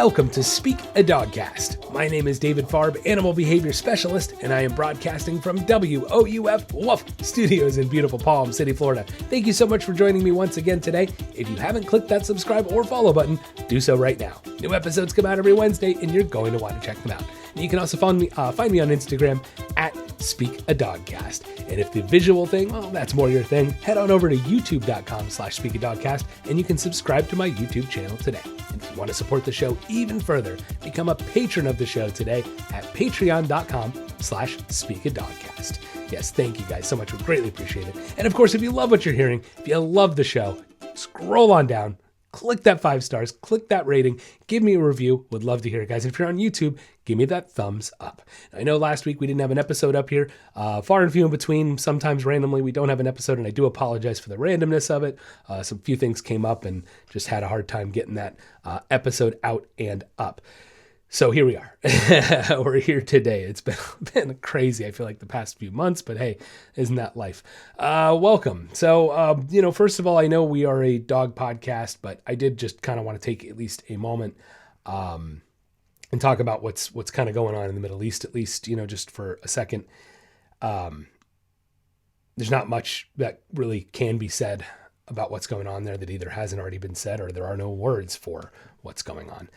Welcome to Speak a Dogcast. My name is David Farb, Animal Behavior Specialist, and I am broadcasting from WOUF Woof Studios in beautiful Palm City, Florida. Thank you so much for joining me once again today. If you haven't clicked that subscribe or follow button, do so right now. New episodes come out every Wednesday, and you're going to want to check them out. And you can also find me on Instagram at Speak a Dogcast. And if the visual thing, well, that's more your thing, head on over to youtube.com/speakadogcast, and you can subscribe to my YouTube channel today. And if you want to support the show even further, become a patron of the show today at patreon.com/speakadogcast. Yes, thank you guys so much. We greatly appreciate it. And of course, if you love what you're hearing, if you love the show, scroll on down, click that 5 stars, click that rating, give me a review. Would love to hear it, guys. If you're on YouTube, give me that thumbs up. I know last week we didn't have an episode up here, far and few in between. Sometimes randomly we don't have an episode, and I do apologize for the randomness of it. Some few things came up and just had a hard time getting that episode out and up. So here we are. We're here today. It's been crazy, I feel like, the past few months, but hey, isn't that life? Welcome. So, first of all, I know we are a dog podcast, but I did just kind of want to take at least a moment and talk about what's kind of going on in the Middle East, at least, just for a second. There's not much that really can be said about what's going on there that either hasn't already been said or there are no words for what's going on.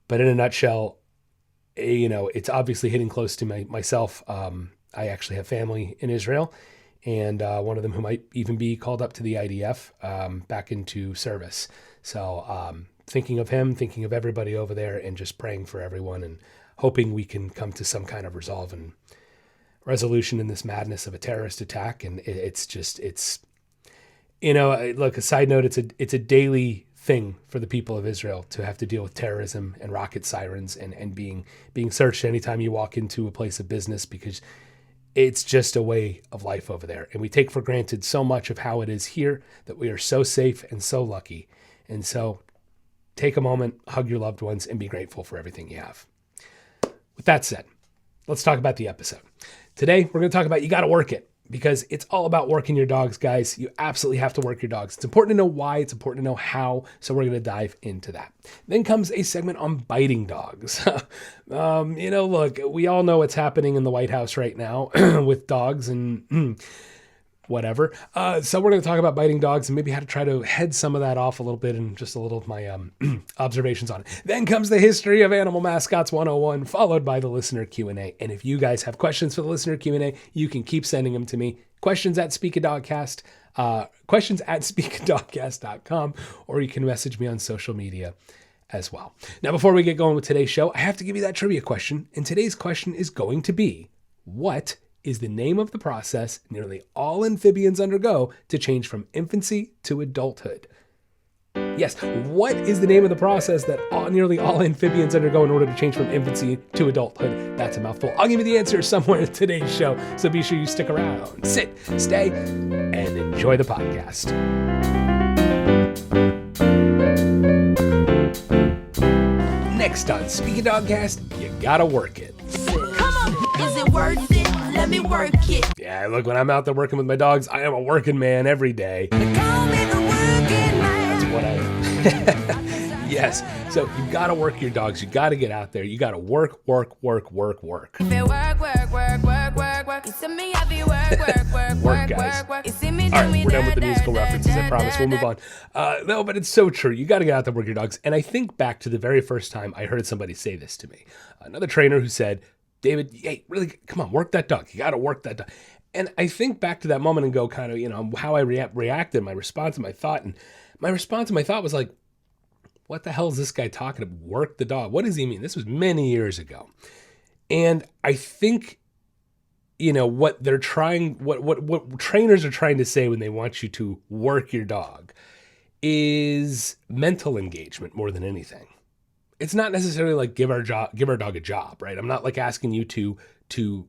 But in a nutshell, it's obviously hitting close to myself. I actually have family in Israel, and one of them who might even be called up to the IDF back into service. So thinking of him, thinking of everybody over there, and just praying for everyone and hoping we can come to some kind of resolve and resolution in this madness of a terrorist attack. And look, a side note, it's a daily thing for the people of Israel to have to deal with terrorism and rocket sirens and being searched anytime you walk into a place of business, because it's just a way of life over there. And we take for granted so much of how it is here, that we are so safe and so lucky. And so take a moment, hug your loved ones, and be grateful for everything you have. With that said, let's talk about the episode. Today, we're going to talk about you got to work it. Because it's all about working your dogs, guys. You absolutely have to work your dogs. It's important to know why. It's important to know how. So we're going to dive into that. Then comes a segment on biting dogs. Look, we all know what's happening in the White House right now with dogs and whatever. So we're going to talk about biting dogs and maybe how to try to head some of that off a little bit and just a little of my observations on it. Then comes the History of Animal Mascots 101, followed by the listener Q&A. And if you guys have questions for the listener Q&A, you can keep sending them to me. Questions at speakadogcast.com, or you can message me on social media as well. Now, before we get going with today's show, I have to give you that trivia question. And today's question is going to be, what is the name of the process nearly all amphibians undergo to change from infancy to adulthood? Yes, what is the name of the process that nearly all amphibians undergo in order to change from infancy to adulthood? That's a mouthful. I'll give you the answer somewhere in today's show, so be sure you stick around, sit, stay, and enjoy the podcast. Next on Speak a Dogcast, you gotta work it. Come on, is it worth it? Let me work it. Yeah, look, when I'm out there working with my dogs, I am a working man every day. Call me the working man. That's what I am. Yes, so you gotta work your dogs. You gotta get out there. You gotta work. If it work. You see me, I be Work, guys. You see me, All right, we're done with the musical references, I promise. We'll move on. No, but it's so true. You got to get out there and work your dogs. And I think back to the very first time I heard somebody say this to me. Another trainer who said, David, hey, really, come on, work that dog. You got to work that dog. And I think back to that moment and go kind of, how I reacted, my response and my thought. And my response and my thought was like, what the hell is this guy talking about? Work the dog. What does he mean? This was many years ago. And I think, what they're trying, what trainers are trying to say when they want you to work your dog is mental engagement more than anything. It's not necessarily like give our dog a job, right? I'm not like asking you to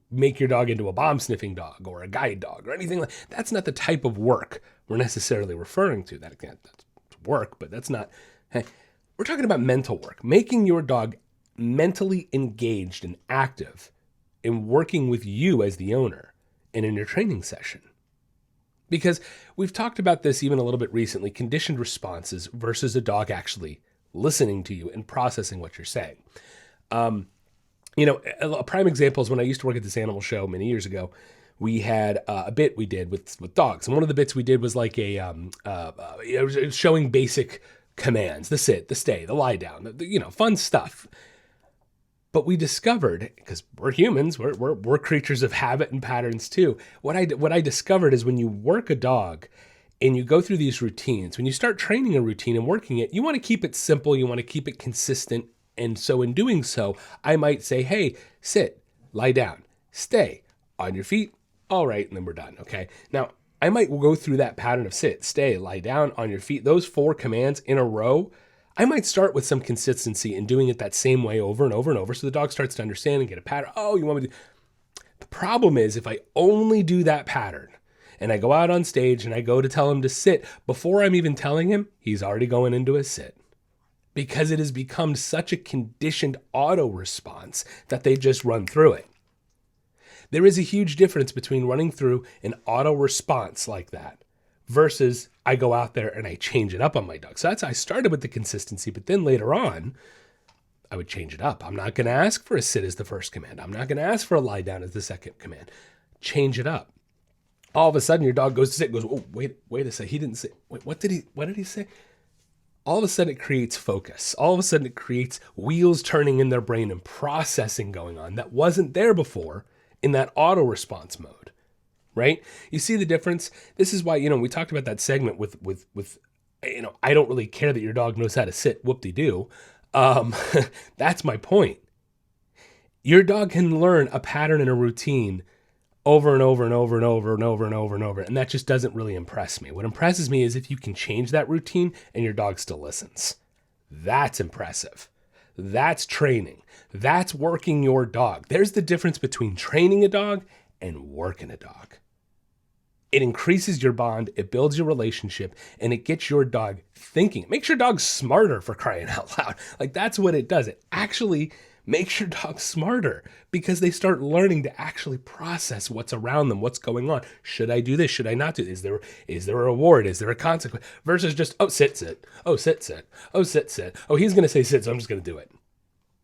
make your dog into a bomb sniffing dog or a guide dog or anything like that. That's not the type of work we're necessarily referring to. That's work, but that's not. Hey, we're talking about mental work, making your dog mentally engaged and active in working with you as the owner and in your training session. Because we've talked about this even a little bit recently, conditioned responses versus a dog actually listening to you and processing what you're saying. A prime example is when I used to work at this animal show many years ago. We had a bit we did with dogs, and one of the bits we did was like it was showing basic commands: the sit, the stay, the lie down, fun stuff. But we discovered, because we're humans, we're creatures of habit and patterns too. What I discovered is when you work a dog and you go through these routines, when you start training a routine and working it, you want to keep it simple, you want to keep it consistent. And so in doing so, I might say, hey, sit, lie down, stay, on your feet, all right, and then we're done, okay? Now, I might go through that pattern of sit, stay, lie down, on your feet, those 4 commands in a row. I might start with some consistency in doing it that same way over and over and over, so the dog starts to understand and get a pattern. Oh, you want me to... The problem is, if I only do that pattern, and I go out on stage and I go to tell him to sit, before I'm even telling him, he's already going into a sit. Because it has become such a conditioned auto response that they just run through it. There is a huge difference between running through an auto response like that versus I go out there and I change it up on my dog. So I started with the consistency, but then later on, I would change it up. I'm not going to ask for a sit as the first command. I'm not going to ask for a lie down as the second command. Change it up. All of a sudden, your dog goes to sit, goes, oh, wait a second. He didn't say, wait, what did he say? All of a sudden it creates focus. All of a sudden it creates wheels turning in their brain and processing going on that wasn't there before in that auto response mode, right? You see the difference? This is why, we talked about that segment with I don't really care that your dog knows how to sit, whoop-de-doo. That's my point. Your dog can learn a pattern and a routine over and over and over and over and over and over and over. And that just doesn't really impress me. What impresses me is if you can change that routine and your dog still listens. That's impressive. That's training. That's working your dog. There's the difference between training a dog and working a dog. It increases your bond, it builds your relationship, and it gets your dog thinking. It makes your dog smarter, for crying out loud. Like, that's what it does. It actually makes your dog smarter because they start learning to actually process what's around them, what's going on. Should I do this? Should I not do this? Is there a reward? Is there a consequence? Versus just, oh, sit. Oh, sit. Oh, sit. Oh, he's going to say sit, so I'm just going to do it.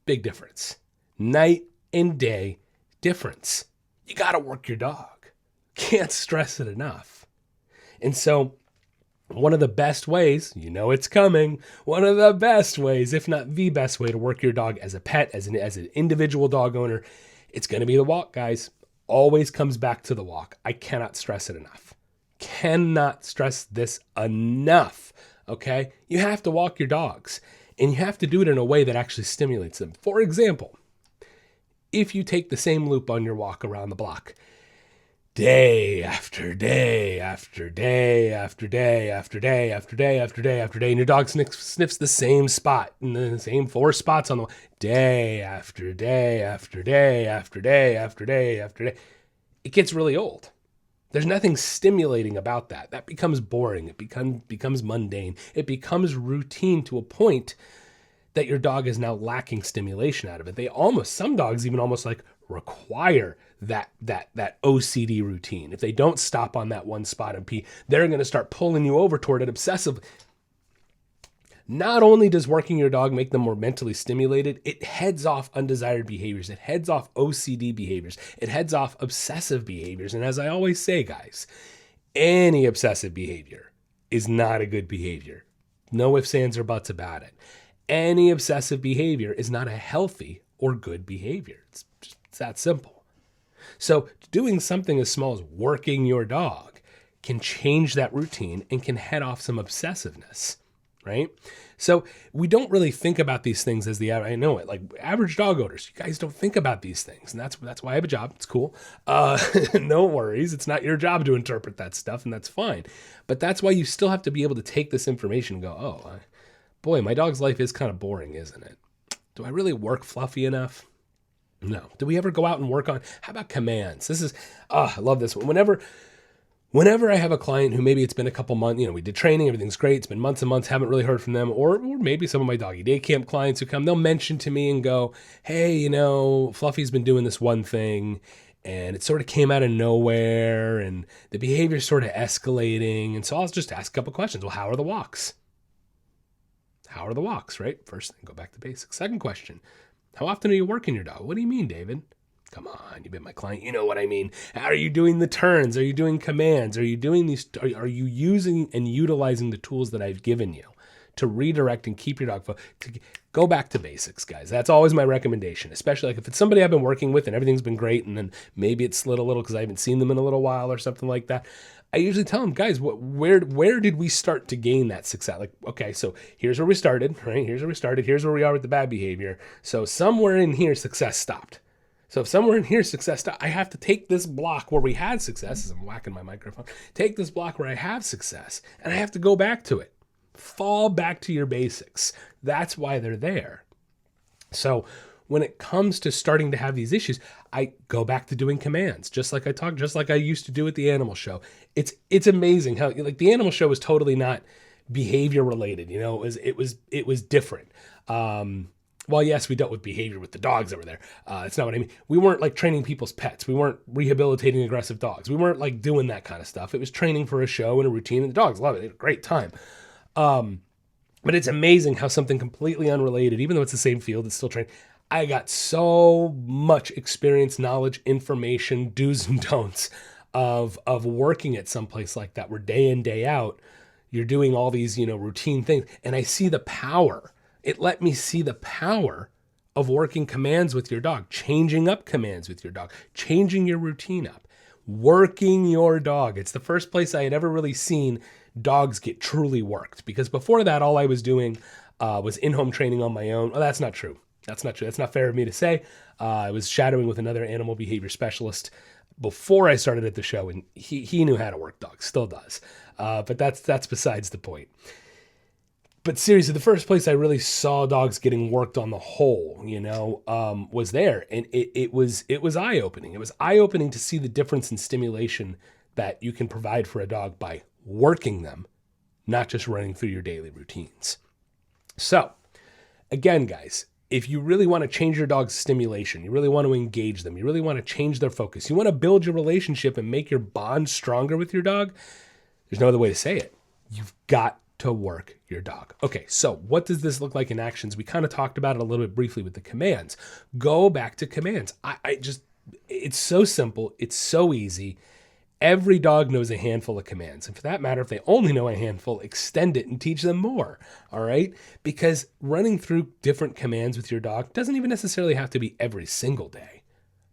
Big difference. Night and day difference. You got to work your dog. Can't stress it enough. And so one of the best ways, it's coming, one of the best ways, if not the best way to work your dog as a pet, as an individual dog owner, it's going to be the walk, guys. Always comes back to the walk. I cannot stress it enough. Cannot stress this enough, okay? You have to walk your dogs, and you have to do it in a way that actually stimulates them. For example, if you take the same loop on your walk around the block, day after day after day after day after day after day after day after day, and your dog sniffs the same spot and the same 4 spots on the day after day after day after day after day after day, it gets really old. There's nothing stimulating about that. That becomes boring. It becomes mundane. It becomes routine to a point that your dog is now lacking stimulation out of it. Some dogs even almost like require that OCD routine. If they don't stop on that one spot and pee, they're going to start pulling you over toward it obsessively. Not only does working your dog make them more mentally stimulated, it heads off undesired behaviors. It heads off OCD behaviors. It heads off obsessive behaviors. And as I always say, guys, any obsessive behavior is not a good behavior. No ifs, ands, or buts about it. Any obsessive behavior is not a healthy or good behavior. It's that simple. So doing something as small as working your dog can change that routine and can head off some obsessiveness, right? So we don't really think about these things as I know it, like average dog owners, you guys don't think about these things. And that's why I have a job. It's cool. No worries. It's not your job to interpret that stuff, and that's fine. But that's why you still have to be able to take this information and go, boy, my dog's life is kind of boring, isn't it? Do I really work fluffy enough? No. Do we ever go out and work on, how about commands? This is, I love this one. Whenever I have a client who maybe it's been a couple months, we did training, everything's great, it's been months and months, haven't really heard from them, or maybe some of my doggy day camp clients who come, they'll mention to me and go, hey, Fluffy's been doing this one thing, and it sort of came out of nowhere, and the behavior's sort of escalating, and so I'll just ask a couple questions. Well, how are the walks? How are the walks, right? First thing, go back to basics. Second question, how often are you working your dog? What do you mean, David? Come on, you've been my client. You know what I mean. Are you doing the turns? Are you doing commands? Are you doing these? Are you using and utilizing the tools that I've given you to redirect and keep your dog to go back to basics, guys? That's always my recommendation, especially like if it's somebody I've been working with and everything's been great, and then maybe it's slid a little because I haven't seen them in a little while or something like that. I usually tell them, guys, where did we start to gain that success? Like, okay, so here's where we started, right? Here's where we started. Here's where we are with the bad behavior. So somewhere in here, success stopped. So if somewhere in here success, I have to take this block where we had success, as I'm whacking my microphone, take this block where I have success, and I have to go back to it. Fall back to your basics. That's why they're there. So when it comes to starting to have these issues, I go back to doing commands, just like I used to do at the animal show. It's amazing how, like, the animal show was totally not behavior related. You know, it was different. Well, yes, we dealt with behavior with the dogs that were there. That's not what I mean. We weren't like training people's pets. We weren't rehabilitating aggressive dogs. We weren't like doing that kind of stuff. It was training for a show and a routine, and the dogs love it. They had a great time. But it's amazing how something completely unrelated, even though it's the same field, it's still training. I got so much experience, knowledge, information, do's and don'ts of working at some place like that, where day in, day out, you're doing all these, routine things. And I see the power. It let me see the power of working commands with your dog, changing up commands with your dog, changing your routine up, working your dog. It's the first place I had ever really seen dogs get truly worked, because before that, all I was doing was in-home training on my own. Well, that's not true. That's not true. That's not fair of me to say. I was shadowing with another animal behavior specialist before I started at the show, and he knew how to work dogs, still does. But that's besides the point. But seriously, the first place I really saw dogs getting worked on the whole, was there. And it was eye-opening. It was eye-opening to see the difference in stimulation that you can provide for a dog by working them, not just running through your daily routines. So, again, guys, if you really want to change your dog's stimulation, you really want to engage them, you really want to change their focus, you want to build your relationship and make your bond stronger with your dog, there's no other way to say it. You've got to work your dog. Okay, so what does this look like in actions? We kind of talked about it a little bit briefly with the commands. Go back to commands. It's so simple. It's so easy. Every dog knows a handful of commands. And for that matter, if they only know a handful, extend it and teach them more. All right? Because running through different commands with your dog doesn't even necessarily have to be every single day,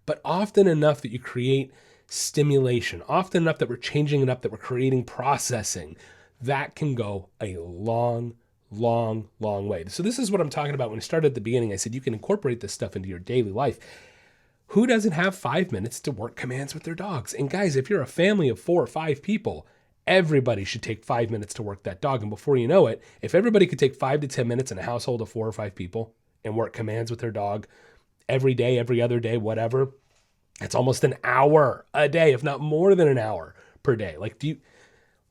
but often enough that you create stimulation, often enough that we're changing it up, that we're creating processing. That can go a long, long, long way. So this is what I'm talking about. When I started at the beginning, I said you can incorporate this stuff into your daily life. Who doesn't have 5 minutes to work commands with their dogs? And guys, if you're a family of 4 or 5 people, everybody should take 5 minutes to work that dog. And before you know it, if everybody could take 5 to 10 minutes in a household of 4 or 5 people and work commands with their dog every day, every other day, whatever, it's almost an hour a day, if not more than an hour per day.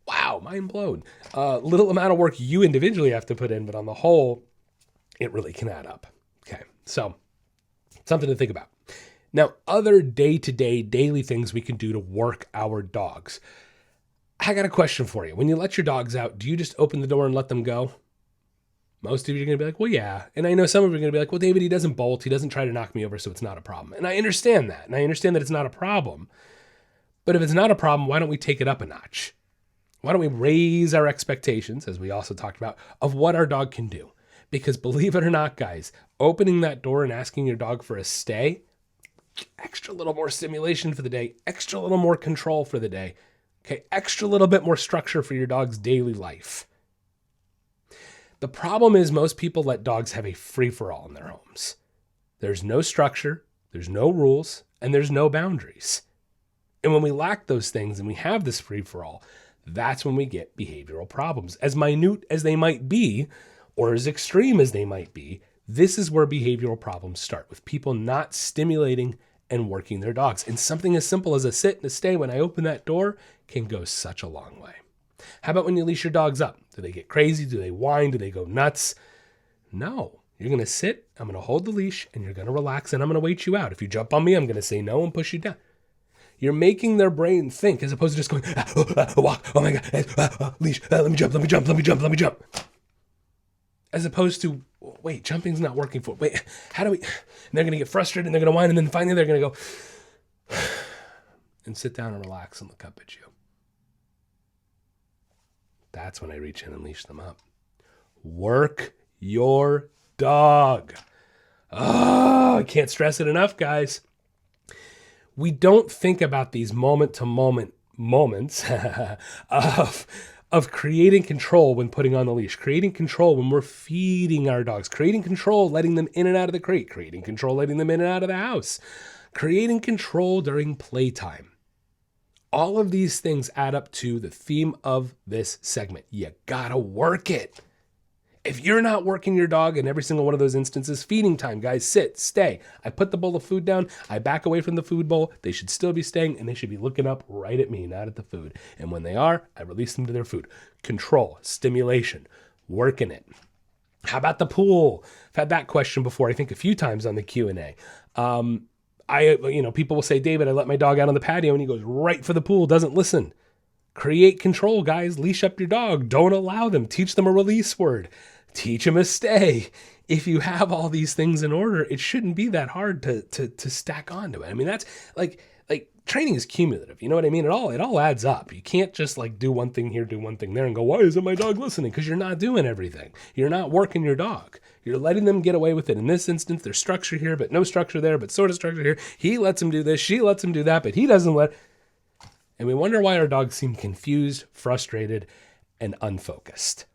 Wow, mind blown. Little amount of work you individually have to put in, but on the whole, it really can add up. Okay, so something to think about. Now, other day-to-day, daily things we can do to work our dogs. I got a question for you. When you let your dogs out, do you just open the door and let them go? Most of you are going to be like, well, yeah. And I know some of you are going to be like, well, David, he doesn't bolt. He doesn't try to knock me over, so it's not a problem. And I understand that. And I understand that it's not a problem. But if it's not a problem, why don't we take it up a notch? Why don't we raise our expectations, as we also talked about, of what our dog can do? Because believe it or not, guys, opening that door and asking your dog for a stay, extra little more stimulation for the day, extra little more control for the day, okay, extra little bit more structure for your dog's daily life. The problem is most people let dogs have a free-for-all in their homes. There's no structure, there's no rules, and there's no boundaries. And when we lack those things and we have this free-for-all, that's when we get behavioral problems. As minute as they might be, or as extreme as they might be, this is where behavioral problems start, with people not stimulating and working their dogs. And something as simple as a sit and a stay when I open that door can go such a long way. How about when you leash your dogs up? Do they get crazy? Do they whine? Do they go nuts? No. You're going to sit, I'm going to hold the leash, and you're going to relax, and I'm going to wait you out. If you jump on me, I'm going to say no and push you down. You're making their brain think, as opposed to just going, walk, oh my God, leash, let me jump. as opposed to, wait, jumping's not working for, wait, how do we, and they're going to get frustrated and they're going to whine, and then finally they're going to go and sit down and relax and look up at you. That's when I reach in and leash them up. Work your dog. Oh, I can't stress it enough, guys. We don't think about these moment-to-moment moments of creating control when putting on the leash, creating control when we're feeding our dogs, creating control letting them in and out of the crate, creating control letting them in and out of the house, creating control during playtime. All of these things add up to the theme of this segment. You gotta work it. If you're not working your dog in every single one of those instances, feeding time, guys, sit, stay. I put the bowl of food down. I back away from the food bowl. They should still be staying, and they should be looking up right at me, not at the food. And when they are, I release them to their food. Control, stimulation, working it. How about the pool? I've had that question before, I think a few times on the Q&A. People will say, David, I let my dog out on the patio, and he goes right for the pool, doesn't listen. Create control, guys. Leash up your dog. Don't allow them. Teach them a release word. Teach them a stay. If you have all these things in order, it shouldn't be that hard to stack onto it. I mean, that's like training is cumulative. You know what I mean? It all adds up. You can't just like do one thing here, do one thing there and go, why isn't my dog listening? Because you're not doing everything. You're not working your dog. You're letting them get away with it. In this instance, there's structure here, but no structure there, but sort of structure here. He lets him do this. She lets him do that, but he doesn't let. And we wonder why our dogs seem confused, frustrated, and unfocused.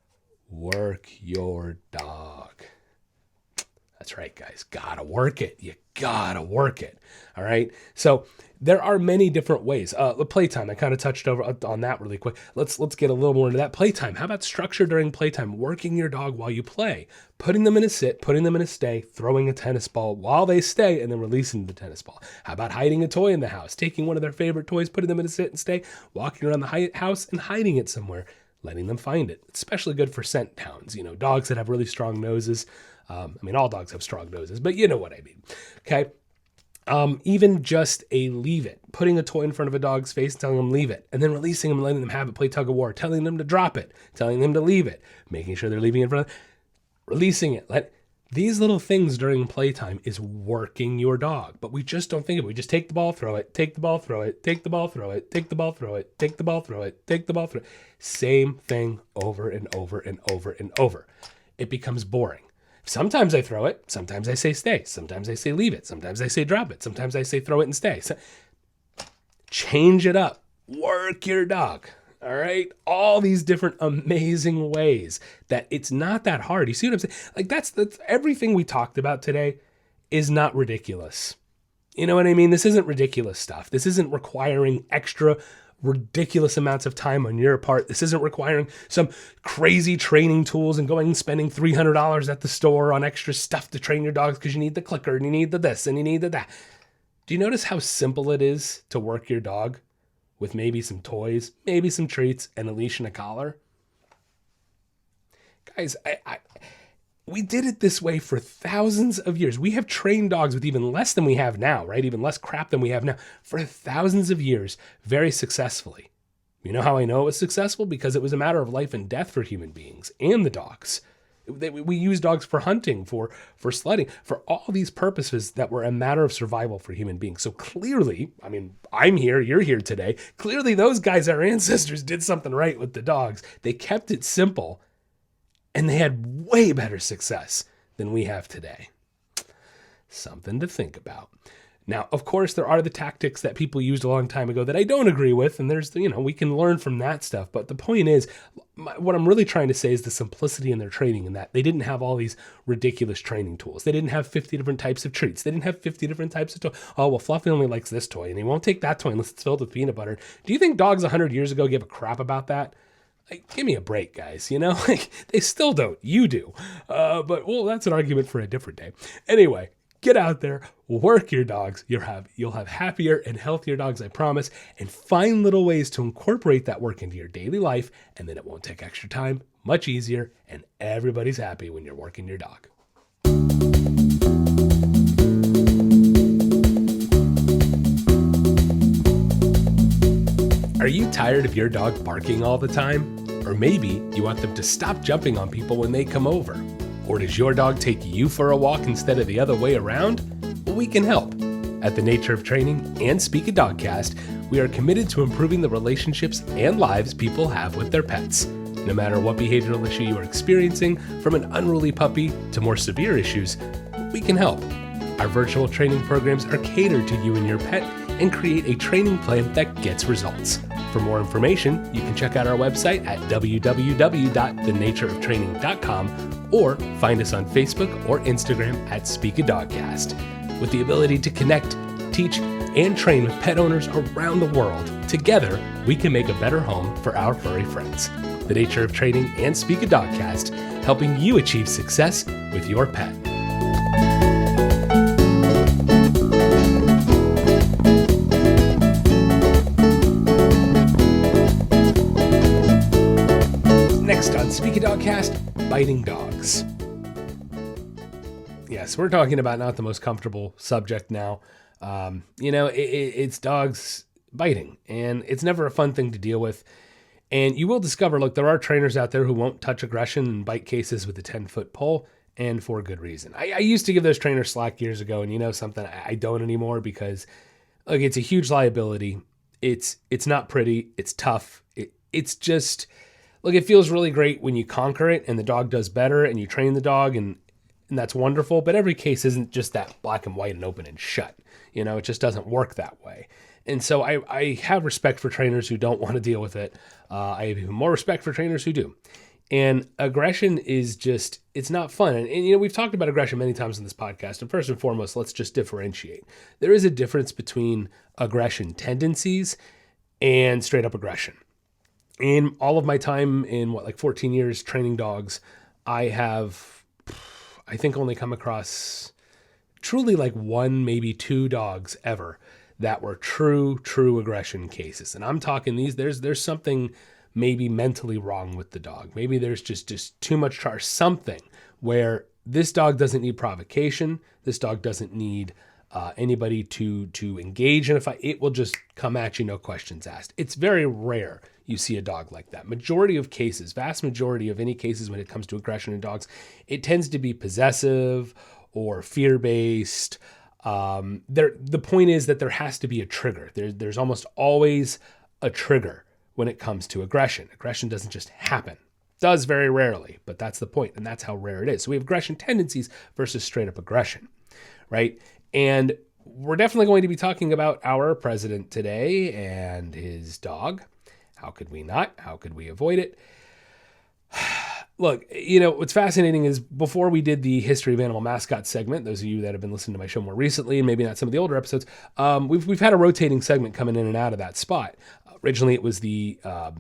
Work your dog. That's right, guys. Gotta work it. You gotta work it. All right. So there are many different ways. Playtime. I kind of touched over on that really quick. Let's get a little more into that. Playtime. How about structure during playtime? Working your dog while you play. Putting them in a sit, putting them in a stay, throwing a tennis ball while they stay, and then releasing the tennis ball. How about hiding a toy in the house? Taking one of their favorite toys, putting them in a sit and stay, walking around the house and hiding it somewhere. Letting them find it. It's especially good for scent hounds, dogs that have really strong noses. All dogs have strong noses, but you know what I mean. Okay. Even just a leave it, putting a toy in front of a dog's face, telling them leave it, and then releasing them, letting them have it, play tug of war, telling them to drop it, telling them to leave it, making sure they're leaving it in front of, releasing it. These little things during playtime is working your dog, but we just don't think of it. We just take the ball, throw it, take the ball, throw it, take the ball, throw it, take the ball, throw it, take the ball, throw it, take the ball, throw it. Same thing over and over and over and over. It becomes boring. Sometimes I throw it. Sometimes I say stay. Sometimes I say leave it. Sometimes I say drop it. Sometimes I say throw it and stay. So, change it up. Work your dog. All right. All these different amazing ways that it's not that hard. You see what I'm saying? Like that's everything we talked about today is not ridiculous. You know what I mean? This isn't ridiculous stuff. This isn't requiring extra ridiculous amounts of time on your part. This isn't requiring some crazy training tools and going and spending $300 at the store on extra stuff to train your dogs because you need the clicker and you need the this and you need the that. Do you notice how simple it is to work your dog with maybe some toys, maybe some treats, and a leash and a collar? Guys, we did it this way for thousands of years. We have trained dogs with even less than we have now, right? Even less crap than we have now for thousands of years, very successfully. You know how I know it was successful? Because it was a matter of life and death for human beings and the dogs. We use dogs for hunting, for sledding, for all these purposes that were a matter of survival for human beings. So clearly, I'm here, you're here today. Clearly those guys, our ancestors, did something right with the dogs. They kept it simple and they had way better success than we have today. Something to think about. Now, of course, there are the tactics that people used a long time ago that I don't agree with, and there's, we can learn from that stuff. But the point is, what I'm really trying to say is the simplicity in their training, in that they didn't have all these ridiculous training tools. They didn't have 50 different types of treats. They didn't have 50 different types of toys. Oh, well, Fluffy only likes this toy, and he won't take that toy unless it's filled with peanut butter. Do you think dogs 100 years ago gave a crap about that? Like, give me a break, guys, they still don't. You do. But that's an argument for a different day. Anyway, get out there, work your dogs. You'll have happier and healthier dogs, I promise, and find little ways to incorporate that work into your daily life, and then it won't take extra time, much easier, and everybody's happy when you're working your dog. Are you tired of your dog barking all the time? Or maybe you want them to stop jumping on people when they come over. Or does your dog take you for a walk instead of the other way around? Well, we can help. At the Nature of Training and Speak a Dogcast, we are committed to improving the relationships and lives people have with their pets. No matter what behavioral issue you are experiencing, from an unruly puppy to more severe issues, we can help. Our virtual training programs are catered to you and your pet and create a training plan that gets results. For more information, you can check out our website at www.thenatureoftraining.com or find us on Facebook or Instagram at Speak a Dogcast. With the ability to connect, teach, and train with pet owners around the world, together we can make a better home for our furry friends. The Nature of Training and Speak a Dogcast, helping you achieve success with your pet. Next on Speak a Dogcast, biting dogs. Yes, we're talking about not the most comfortable subject now. It's dogs biting, and it's never a fun thing to deal with. And you will discover, look, there are trainers out there who won't touch aggression and bite cases with a 10-foot pole, and for good reason. I used to give those trainers slack years ago, and you know something, I don't anymore because, look, it's a huge liability. It's not pretty. It's tough. It's just, look, it feels really great when you conquer it and the dog does better and you train the dog and that's wonderful. But every case isn't just that black and white and open and shut. You know, it just doesn't work that way. And so I have respect for trainers who don't want to deal with it. I have even more respect for trainers who do. And aggression is just, it's not fun. And you know, we've talked about aggression many times in this podcast. And first and foremost, let's just differentiate. There is a difference between aggression tendencies and straight up aggression. In all of my time in 14 years training dogs, I have, I think, only come across truly one, maybe two dogs ever that were true aggression cases. And I'm talking these, there's something maybe mentally wrong with the dog. Maybe there's just too much charge, something where this dog doesn't need provocation. This dog doesn't need anybody to engage in a fight. It will just come at you, no questions asked. It's very rare you see a dog like that. Majority of cases, vast majority of any cases when it comes to aggression in dogs, it tends to be possessive or fear-based. The point is that there has to be a trigger. There's almost always a trigger when it comes to aggression. Aggression doesn't just happen. It does very rarely, but that's the point, and that's how rare it is. So we have aggression tendencies versus straight up aggression, right? And we're definitely going to be talking about our president today and his dog. How could we not? How could we avoid it? Look, you know, what's fascinating is before we did the History of Animal Mascots segment, those of you that have been listening to my show more recently, and maybe not some of the older episodes, we've had a rotating segment coming in and out of that spot. Originally, it was the, oh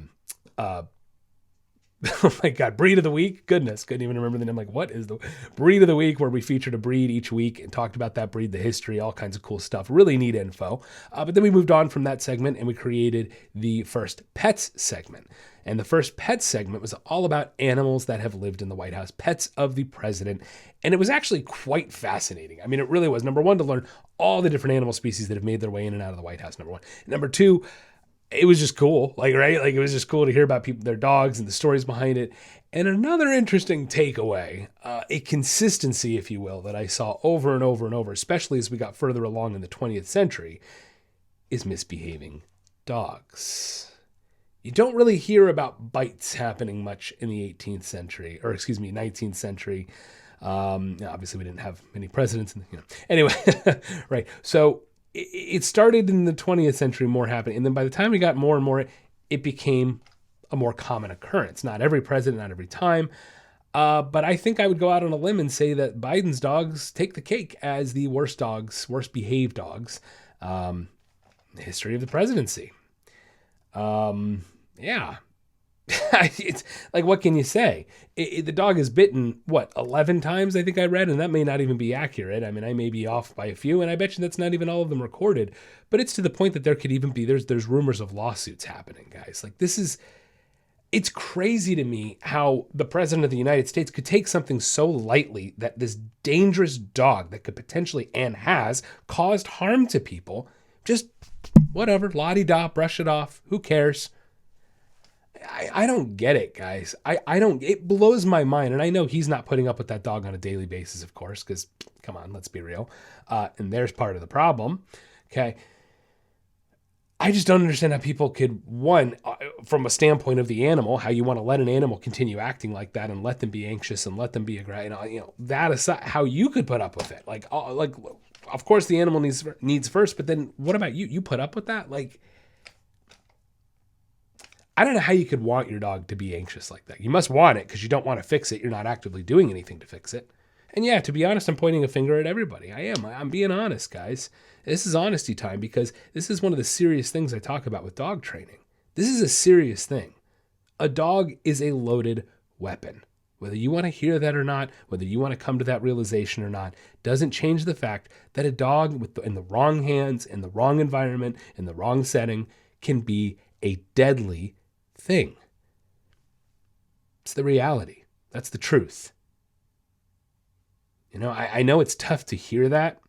my God, breed of the week. Goodness, couldn't even remember the name. What is the breed of the week, where we featured a breed each week and talked about that breed, the history, all kinds of cool stuff. Really neat info. But then we moved on from that segment and we created the first pets segment. And the first pets segment was all about animals that have lived in the White House, pets of the president. And it was actually quite fascinating. I mean, it really was. Number one, to learn all the different animal species that have made their way in and out of the White House, number one. Number two, it was just cool, right? It was just cool to hear about people, their dogs and the stories behind it. And another interesting takeaway, a consistency, if you will, that I saw over and over and over, especially as we got further along in the 20th century, is misbehaving dogs. You don't really hear about bites happening much in the 19th century. Obviously, we didn't have many presidents. Anyway, right. So it started in the 20th century more happening. And then by the time we got more and more, it became a more common occurrence. Not every president, not every time. But I think I would go out on a limb and say that Biden's dogs take the cake as the worst behaved dogs. History of the presidency. Yeah. It's what can you say? The dog is bitten, 11 times, I think I read, and that may not even be accurate. I mean, I may be off by a few, and I bet you that's not even all of them recorded, but it's to the point that there could even be, there's rumors of lawsuits happening, guys. It's crazy to me how the president of the United States could take something so lightly, that this dangerous dog that could potentially, and has, caused harm to people, just whatever, la-di-da, brush it off, who cares? I don't get it, guys. I don't, it blows my mind. And I know he's not putting up with that dog on a daily basis, of course, because come on, let's be real. And there's part of the problem. Okay. I just don't understand how people could, one, from a standpoint of the animal, how you want to let an animal continue acting like that and let them be anxious and let them be aggressive. That aside, how you could put up with it. Like, of course the animal needs first, but then what about you? You put up with that? Like, I don't know how you could want your dog to be anxious like that. You must want it because you don't want to fix it. You're not actively doing anything to fix it. And yeah, to be honest, I'm pointing a finger at everybody. I am. I'm being honest, guys. This is honesty time because this is one of the serious things I talk about with dog training. This is a serious thing. A dog is a loaded weapon. Whether you want to hear that or not, whether you want to come to that realization or not, doesn't change the fact that a dog in the wrong hands, in the wrong environment, in the wrong setting, can be a deadly thing. It's the reality. That's the truth. I know it's tough to hear that.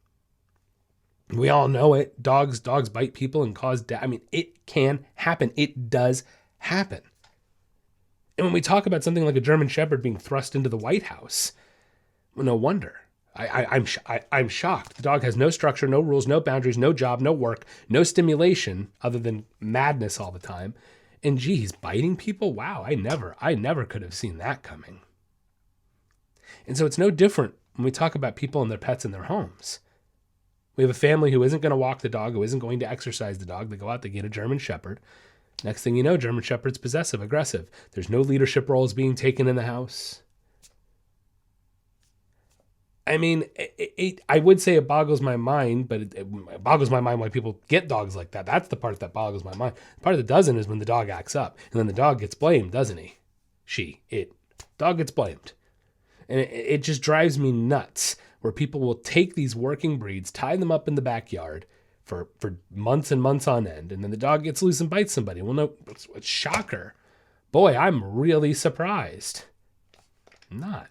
We all know it. Dogs bite people and cause death. I mean, it can happen. It does happen. And when we talk about something like a German Shepherd being thrust into the White House, well, no wonder. I'm shocked. The dog has no structure, no rules, no boundaries, no job, no work, no stimulation other than madness all the time. And gee, he's biting people? Wow, I never could have seen that coming. And so it's no different when we talk about people and their pets in their homes. We have a family who isn't going to walk the dog, who isn't going to exercise the dog. They go out, they get a German Shepherd. Next thing you know, German Shepherd's possessive, aggressive. There's no leadership roles being taken in the house. I mean, I would say it boggles my mind, but it boggles my mind why people get dogs like that. That's the part that boggles my mind. The part that doesn't is when the dog acts up. And then the dog gets blamed, doesn't he? Dog gets blamed. And it just drives me nuts where people will take these working breeds, tie them up in the backyard for months and months on end, and then the dog gets loose and bites somebody. Well, no, it's shocker. Boy, I'm really surprised. I'm not.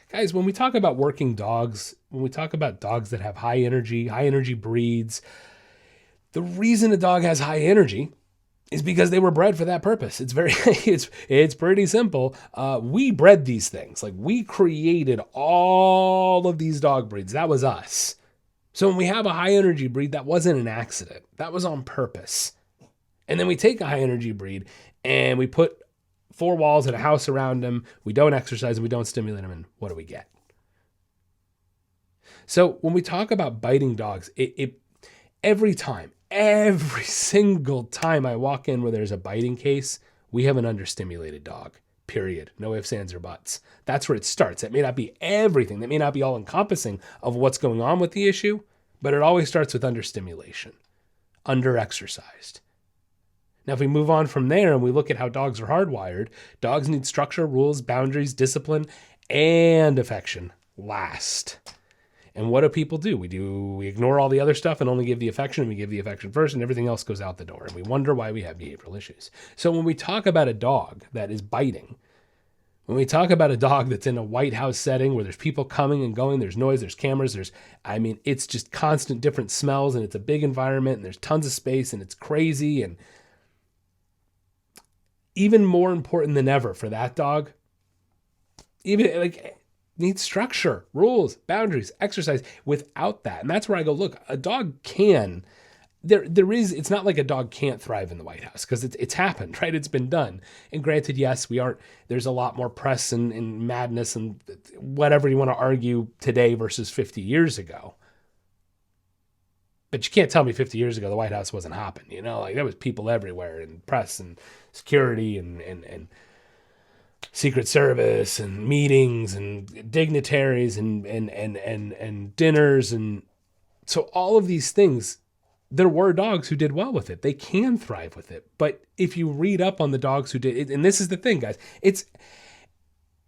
Guys, when we talk about working dogs, when we talk about dogs that have high energy breeds, the reason a dog has high energy is because they were bred for that purpose. It's pretty simple. We bred these things. Like, we created all of these dog breeds. That was us. So when we have a high energy breed, that wasn't an accident. That was on purpose. And then we take a high energy breed and we put 4 walls and a house around them. We don't exercise and we don't stimulate them. And what do we get? So when we talk about biting dogs, every single time I walk in where there's a biting case, we have an understimulated dog, period. No ifs, ands, or buts. That's where it starts. It may not be everything. That may not be all encompassing of what's going on with the issue, but it always starts with understimulation, underexercised. Now, if we move on from there and we look at how dogs are hardwired, dogs need structure, rules, boundaries, discipline, and affection last. And what do people do? We ignore all the other stuff and only give the affection, and we give the affection first, and everything else goes out the door. And we wonder why we have behavioral issues. So when we talk about a dog that is biting, when we talk about a dog that's in a White House setting where there's people coming and going, there's noise, there's cameras, it's just constant different smells, and it's a big environment, and there's tons of space, and it's crazy, and even more important than ever for that dog, needs structure, rules, boundaries, exercise. Without that, and that's where I go, look, a dog can, it's not like a dog can't thrive in the White House, because it's happened, right? It's been done. And granted, yes, there's a lot more press and madness and whatever you want to argue today versus 50 years ago. But you can't tell me 50 years ago the White House wasn't hopping, there was people everywhere, and press and security and Secret Service and meetings and dignitaries and dinners. And so all of these things, there were dogs who did well with it. They can thrive with it. But if you read up on the dogs who did it, and this is the thing, guys,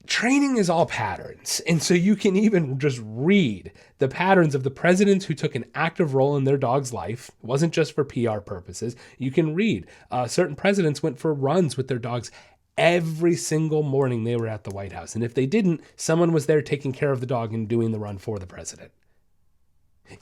training is all patterns. And so you can even just read the patterns of the presidents who took an active role in their dog's life. It wasn't just for PR purposes. You can read certain presidents went for runs with their dogs every single morning they were at the White House. And if they didn't, someone was there taking care of the dog and doing the run for the president.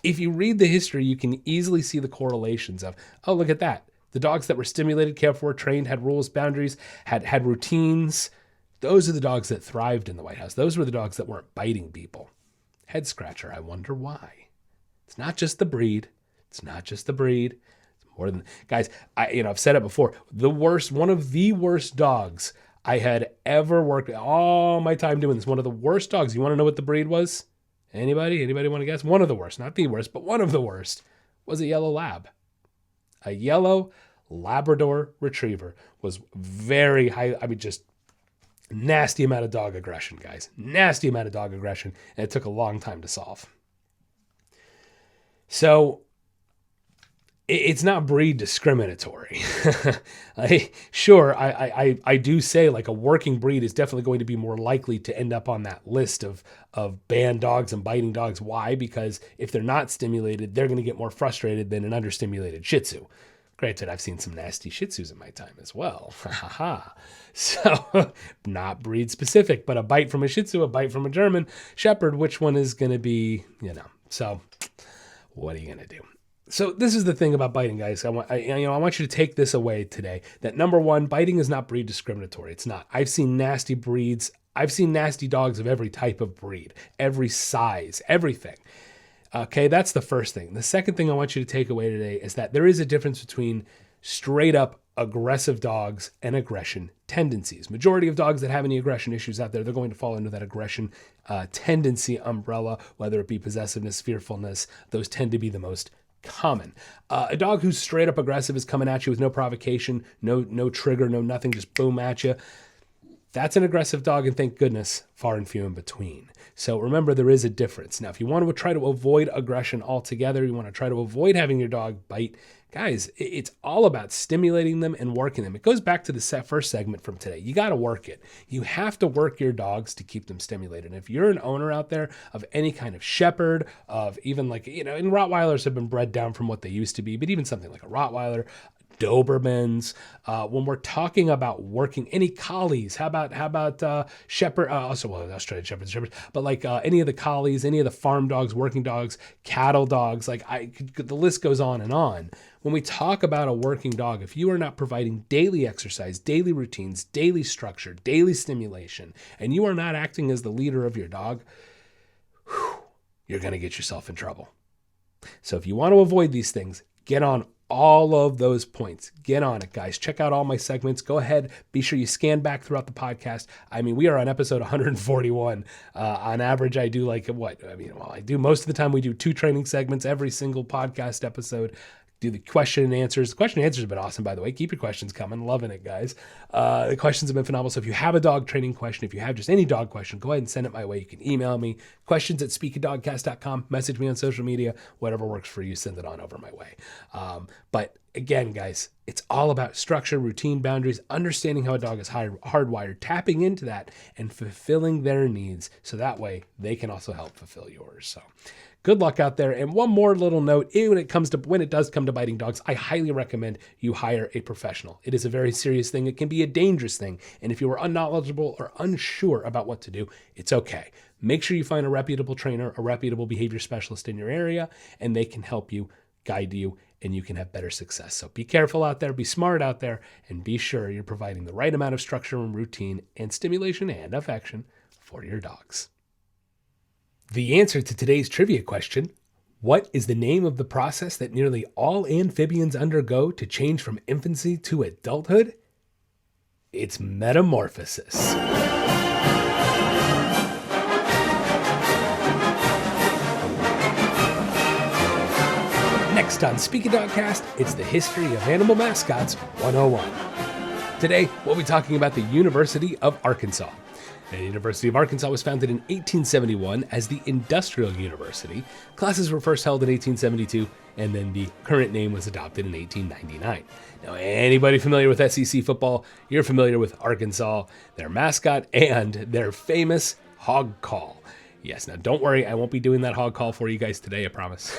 If you read the history, you can easily see the correlations of, oh, look at that. The dogs that were stimulated, cared for, trained, had rules, boundaries, had routines. Those are the dogs that thrived in the White House. Those were the dogs that weren't biting people. Head scratcher, I wonder why. It's not just the breed. It's not just the breed. It's more than, guys, I've said it before. One of the worst dogs I had ever worked all my time doing this. One of the worst dogs. You want to know what the breed was? Anybody want to guess? One of the worst, not the worst, but one of the worst was a yellow lab. A yellow Labrador retriever was very high. Just nasty amount of dog aggression, guys. Nasty amount of dog aggression. And it took a long time to solve. So it's not breed discriminatory. I do say like a working breed is definitely going to be more likely to end up on that list of banned dogs and biting dogs. Why? Because if they're not stimulated, they're going to get more frustrated than an understimulated Shih Tzu. Granted, I've seen some nasty Shih Tzus in my time as well. So not breed specific, but a bite from a Shih Tzu, a bite from a German Shepherd, which one is going to be, so what are you going to do? So this is the thing about biting, guys. I want you to take this away today, that number one, biting is not breed discriminatory. It's not. I've seen nasty breeds. I've seen nasty dogs of every type of breed, every size, everything. Okay, that's the first thing. The second thing I want you to take away today is that there is a difference between straight up aggressive dogs and aggression tendencies. Majority of dogs that have any aggression issues out there, they're going to fall into that aggression tendency umbrella, whether it be possessiveness, fearfulness. Those tend to be the most common. A dog who's straight up aggressive is coming at you with no provocation, no trigger, no nothing, just boom at you. That's an aggressive dog, and thank goodness, far and few in between. So remember, there is a difference. Now, if you want to try to avoid aggression altogether, you want to try to avoid having your dog bite, guys, it's all about stimulating them and working them. It goes back to the first segment from today. You got to work it. You have to work your dogs to keep them stimulated. And if you're an owner out there of any kind of shepherd, of even and Rottweilers have been bred down from what they used to be, but even something like a Rottweiler, Dobermans, when we're talking about working any collies, how about shepherd, Australian shepherds, but any of the collies, any of the farm dogs, working dogs, cattle dogs, the list goes on and on. When we talk about a working dog, if you are not providing daily exercise, daily routines, daily structure, daily stimulation, and you are not acting as the leader of your dog, you're going to get yourself in trouble. So if you want to avoid these things, get on all of those points. Get on it, guys. Check out all my segments. Go ahead. Be sure you scan back throughout the podcast. We are on episode 141. On average, I do I do most of the time. We do 2 training segments every single podcast episode. Do the question and answers. The question and answers have been awesome, by the way. Keep your questions coming. Loving it, guys. The questions have been phenomenal. So if you have a dog training question, if you have just any dog question, go ahead and send it my way. You can email me, questions@speakofdogcast.com, message me on social media, whatever works for you, send it on over my way. But again, guys, it's all about structure, routine, boundaries, understanding how a dog is hardwired, tapping into that and fulfilling their needs. So that way they can also help fulfill yours. So good luck out there. And one more little note, when it does come to biting dogs, I highly recommend you hire a professional. It is a very serious thing. It can be a dangerous thing. And if you are unknowledgeable or unsure about what to do, it's okay. Make sure you find a reputable trainer, a reputable behavior specialist in your area, and they can help you, guide you, and you can have better success. So be careful out there, be smart out there, and be sure you're providing the right amount of structure and routine and stimulation and affection for your dogs. The answer to today's trivia question, what is the name of the process that nearly all amphibians undergo to change from infancy to adulthood? It's metamorphosis. Next on Speak of Dogcast, it's the History of Animal Mascots 101. Today, we'll be talking about the University of Arkansas. The University of Arkansas was founded in 1871 as the Industrial University. Classes were first held in 1872, and then the current name was adopted in 1899. Now, anybody familiar with SEC football, you're familiar with Arkansas, their mascot, and their famous hog call. Yes, now don't worry, I won't be doing that hog call for you guys today, I promise.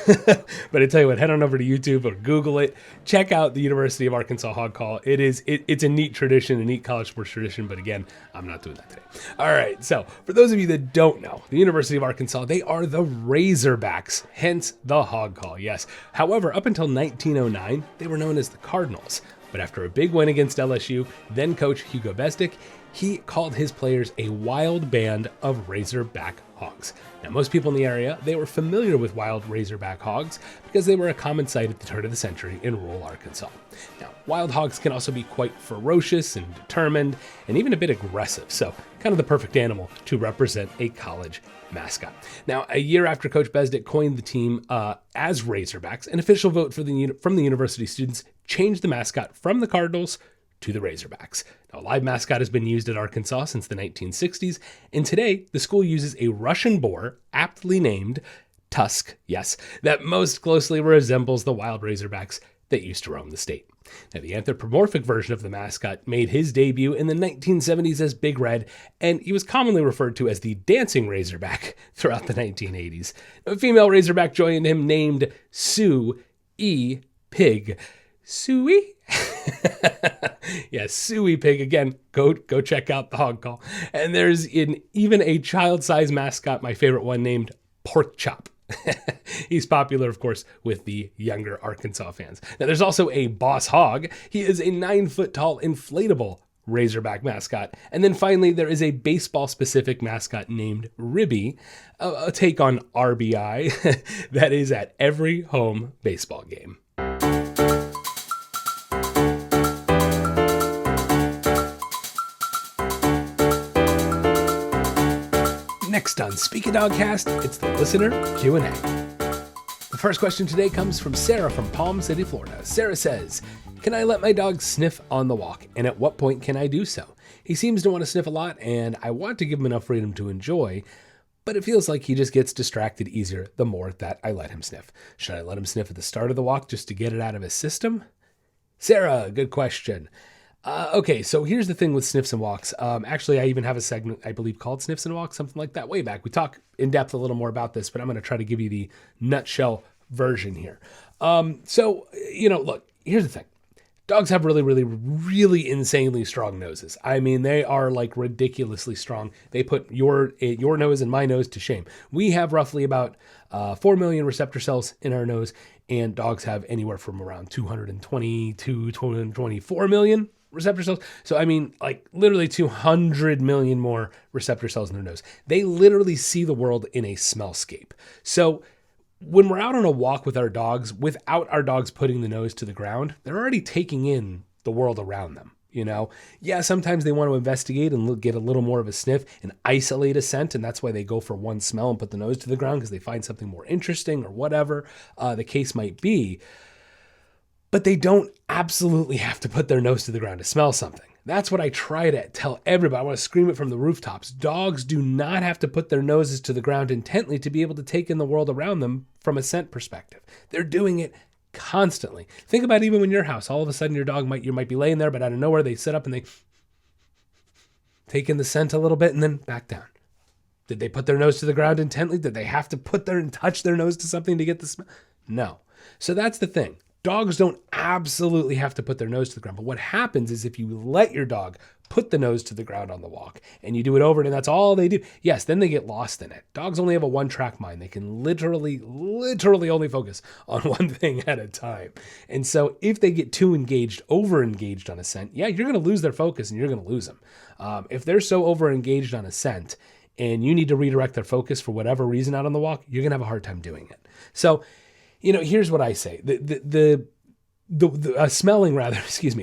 But I tell you what, head on over to YouTube or Google it. Check out the University of Arkansas hog call. It's a neat tradition, a neat college sports tradition, but again, I'm not doing that today. All right, so for those of you that don't know, the University of Arkansas, they are the Razorbacks, hence the hog call, yes. However, up until 1909, they were known as the Cardinals. But after a big win against LSU, then coach Hugo Besdick, he called his players a wild band of Razorback hogs. Now, most people in the area, they were familiar with wild Razorback hogs because they were a common sight at the turn of the century in rural Arkansas. Now, wild hogs can also be quite ferocious and determined and even a bit aggressive, so kind of the perfect animal to represent a college mascot. Now, a year after Coach Besdick coined the team as Razorbacks, an official vote from the university students changed the mascot from the Cardinals to the Razorbacks. Now, a live mascot has been used at Arkansas since the 1960s, and today the school uses a Russian boar, aptly named Tusk, yes, that most closely resembles the wild Razorbacks that used to roam the state. Now, the anthropomorphic version of the mascot made his debut in the 1970s as Big Red, and he was commonly referred to as the Dancing Razorback throughout the 1980s. A female Razorback joined him named Sue E. Pig. Suey? Yes, Suey Pig. Again, go check out the hog call. And there's even a child-sized mascot, my favorite one, named Pork Chop. He's popular, of course, with the younger Arkansas fans. Now, there's also a Boss Hog. He is a 9-foot-tall inflatable Razorback mascot. And then finally, there is a baseball-specific mascot named Ribby, a take on RBI that is at every home baseball game. Next on Speak a Dogcast, it's the listener Q&A. The first question today comes from Sarah from Palm City, Florida. Sarah says, can I let my dog sniff on the walk, and at what point can I do so? He seems to want to sniff a lot, and I want to give him enough freedom to enjoy, but it feels like he just gets distracted easier the more that I let him sniff. Should I let him sniff at the start of the walk just to get it out of his system? Sarah, good question. Okay, so here's the thing with sniffs and walks. Actually, I even have a segment, I believe, called Sniffs and Walks, something like that, way back. We talk in depth a little more about this, but I'm going to try to give you the nutshell version here. Look, here's the thing. Dogs have really, really, really insanely strong noses. I mean, they are like ridiculously strong. They put your nose and my nose to shame. We have roughly about 4 million receptor cells in our nose, and dogs have anywhere from around 220 to 224 million receptor cells. So, I mean, like literally 200 million more receptor cells in their nose. They literally see the world in a smellscape. So when we're out on a walk with our dogs, without our dogs putting the nose to the ground, they're already taking in the world around them. You know, yeah, sometimes they want to investigate and get a little more of a sniff and isolate a scent. And that's why they go for one smell and put the nose to the ground because they find something more interesting or whatever the case might be. But they don't absolutely have to put their nose to the ground to smell something. That's what I try to tell everybody. I want to scream it from the rooftops. Dogs do not have to put their noses to the ground intently to be able to take in the world around them from a scent perspective. They're doing it constantly. Think about even when your house, all of a sudden your dog you might be laying there, but out of nowhere they sit up and they take in the scent a little bit and then back down. Did they put their nose to the ground intently? Did they have to touch their nose to something to get the smell? No. So that's the thing. Dogs don't absolutely have to put their nose to the ground. But what happens is if you let your dog put the nose to the ground on the walk and you do it over and that's all they do, yes, then they get lost in it. Dogs only have a one-track mind. They can literally only focus on one thing at a time. And so if they get too over-engaged on a scent, yeah, you're going to lose their focus and you're going to lose them. If they're so over-engaged on a scent and you need to redirect their focus for whatever reason out on the walk, you're going to have a hard time doing it. So, here's what I say. The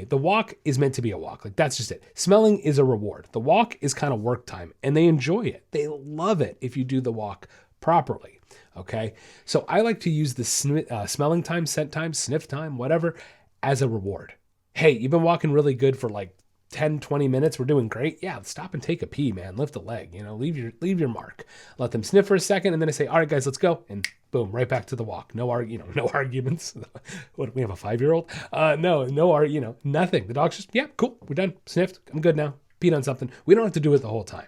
walk is meant to be a walk. Like that's just it. Smelling is a reward. The walk is kind of work time and they enjoy it. They love it if you do the walk properly. Okay. So I like to use the smelling time, scent time, sniff time, whatever as a reward. Hey, you've been walking really good for like 10, 20 minutes. We're doing great. Yeah. Stop and take a pee, man. Lift a leg, leave your mark, let them sniff for a second. And then I say, all right, guys, let's go. And boom, right back to the walk. No arguments. What, we have a 5-year-old? Nothing. The dog's just, yeah, cool. We're done. Sniffed. I'm good now. Peed on something. We don't have to do it the whole time.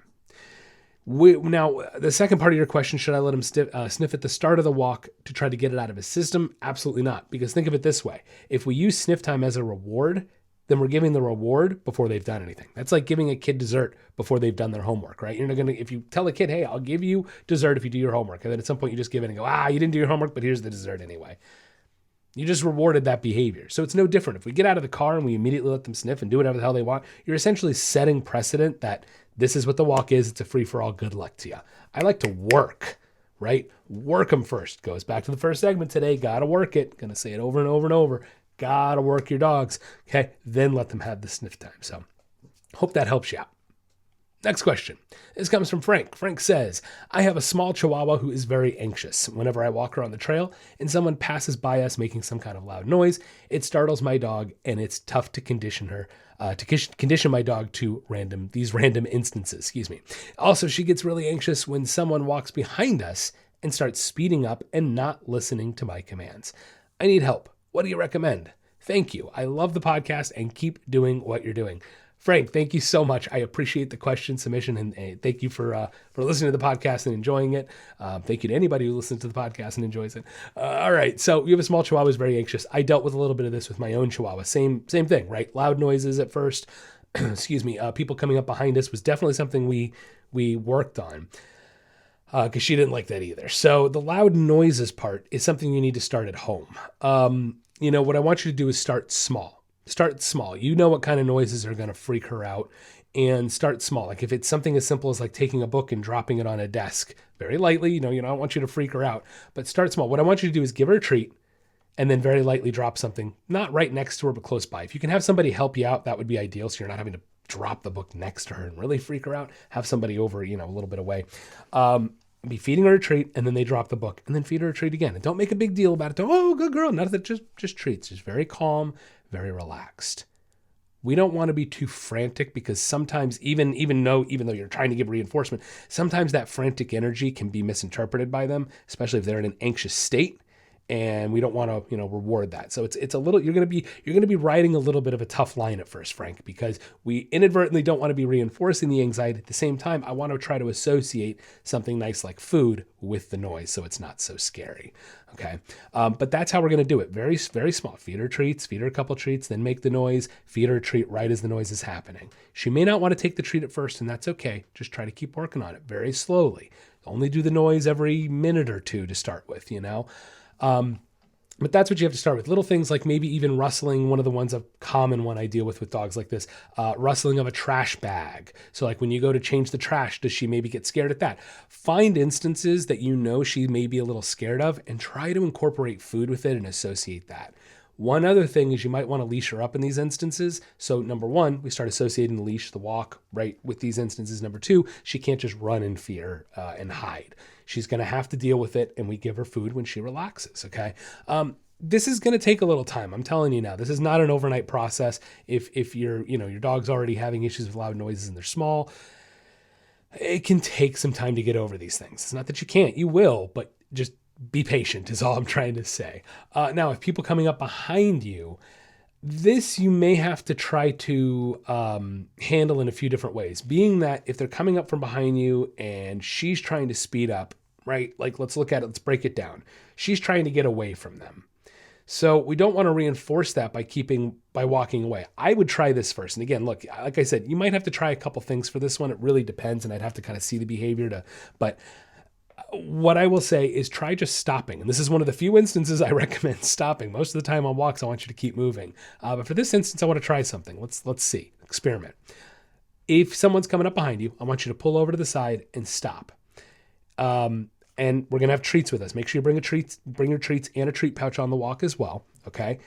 Now, the second part of your question, should I let him sniff at the start of the walk to try to get it out of his system? Absolutely not. Because think of it this way. If we use sniff time as a reward, then we're giving the reward before they've done anything. That's like giving a kid dessert before they've done their homework, right? You're not going to, if you tell a kid, hey, I'll give you dessert if you do your homework. And then at some point you just give it and go, you didn't do your homework, but here's the dessert anyway. You just rewarded that behavior. So it's no different. If we get out of the car and we immediately let them sniff and do whatever the hell they want, you're essentially setting precedent that this is what the walk is. It's a free-for-all. Good luck to you. I like to work, right? Work them first. Goes back to the first segment today. Got to work it. Going to say it over and over and over. Got to work your dogs. Okay. Then let them have the sniff time. So hope that helps you out. Next question. This comes from Frank. Frank says, I have a small Chihuahua who is very anxious. Whenever I walk her on the trail and someone passes by us making some kind of loud noise, it startles my dog and it's tough to condition her, condition my dog to these random instances. Also, she gets really anxious when someone walks behind us and starts speeding up and not listening to my commands. I need help. What do you recommend? Thank you. I love the podcast and keep doing what you're doing. Frank, thank you so much. I appreciate the question submission and thank you for listening to the podcast and enjoying it. Thank you to anybody who listens to the podcast and enjoys it. All right. So you have a small Chihuahua who's very anxious. I dealt with a little bit of this with my own Chihuahua. Same thing, right? Loud noises at first. Excuse me. People coming up behind us was definitely something we worked on because she didn't like that either. So the loud noises part is something you need to start at home. What I want you to do is start small. Start small. You know what kind of noises are going to freak her out, and start small. Like if it's something as simple as like taking a book and dropping it on a desk very lightly, I don't want you to freak her out, but start small. What I want you to do is give her a treat and then very lightly drop something, not right next to her, but close by. If you can have somebody help you out, that would be ideal. So you're not having to drop the book next to her and really freak her out. Have somebody over, a little bit away. Be feeding her a treat, and then they drop the book, and then feed her a treat again. And don't make a big deal about it. Oh, good girl. None of that. Just treats. Just very calm, very relaxed. We don't want to be too frantic because sometimes even though you're trying to give reinforcement, sometimes that frantic energy can be misinterpreted by them, especially if they're in an anxious state. And we don't want to, reward that. So it's a little, you're going to be riding a little bit of a tough line at first, Frank, because we inadvertently don't want to be reinforcing the anxiety. At the same time, I want to try to associate something nice like food with the noise, so it's not so scary. Okay. But that's how we're going to do it. Very, very small. Feed her treats, feed her a couple treats, then make the noise, feed her a treat right as the noise is happening. She may not want to take the treat at first, and that's okay. Just try to keep working on it very slowly. Only do the noise every minute or two to start with, But that's what you have to start with. Little things like maybe even rustling. One of the ones, a common one I deal with dogs like this, rustling of a trash bag. So like when you go to change the trash, does she maybe get scared at that? Find instances that she may be a little scared of and try to incorporate food with it and associate that. One other thing is you might want to leash her up in these instances. So number one, we start associating the leash, the walk, right, with these instances. Number two, she can't just run in fear and hide. She's going to have to deal with it, and we give her food when she relaxes, okay? This is going to take a little time. I'm telling you now, this is not an overnight process. If your dog's already having issues with loud noises and they're small, it can take some time to get over these things. It's not that you can't, you will, but just be patient is all I'm trying to say. Now, if people coming up behind you, this you may have to try to handle in a few different ways. Being that if they're coming up from behind you and she's trying to speed up, right? Like let's look at it, let's break it down. She's trying to get away from them. So we don't want to reinforce that by walking away. I would try this first. And again, look, like I said, you might have to try a couple things for this one. It really depends. And I'd have to kind of see the behavior but what I will say is try just stopping. And this is one of the few instances I recommend stopping. Most of the time on walks, I want you to keep moving. But for this instance, I want to try something. Let's see, experiment. If someone's coming up behind you, I want you to pull over to the side and stop. And we're going to have treats with us. Make sure you bring your treats and a treat pouch on the walk as well. Okay.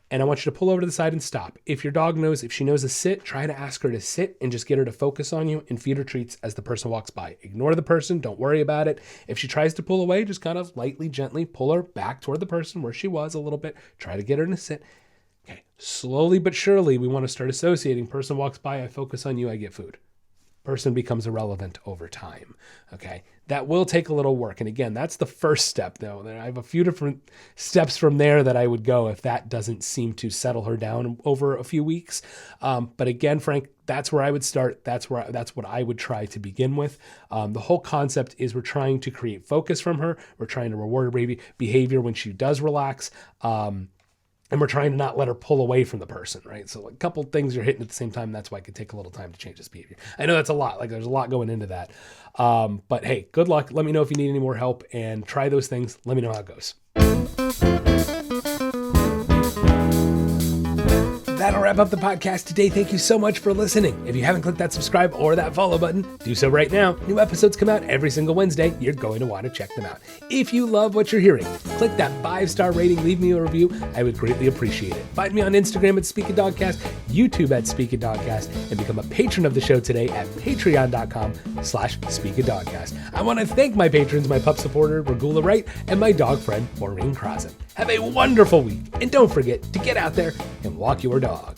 And I want you to pull over to the side and stop. If she knows a sit, try to ask her to sit and just get her to focus on you and feed her treats as the person walks by. Ignore the person. Don't worry about it. If she tries to pull away, just kind of lightly, gently pull her back toward the person where she was a little bit. Try to get her to sit. Okay. Slowly but surely, we want to start associating. Person walks by, I focus on you, I get food. person becomes irrelevant over time. Okay. That will take a little work. And again, that's the first step though. I have a few different steps from there that I would go if that doesn't seem to settle her down over a few weeks. But again, Frank, that's where I would start. That's what I would try to begin with. The whole concept is we're trying to create focus from her. We're trying to reward her behavior when she does relax. And we're trying to not let her pull away from the person, right? So a couple things you're hitting at the same time. That's why it could take a little time to change this behavior. I know that's a lot. Like there's a lot going into that. But hey, good luck. Let me know if you need any more help and try those things. Let me know how it goes. That'll wrap up the podcast today. Thank you so much for listening. If you haven't clicked that subscribe or that follow button, do so right now. New episodes come out every single Wednesday. You're going to want to check them out. If you love what you're hearing, click that 5-star rating, leave me a review. I would greatly appreciate it. Find me on Instagram at Speak a Dogcast, YouTube at Speak a Dogcast, and become a patron of the show today at patreon.com/Speak a Dogcast. I want to thank my patrons, my pup supporter, Regula Wright, and my dog friend, Maureen Crossan. Have a wonderful week, and don't forget to get out there and walk your dog.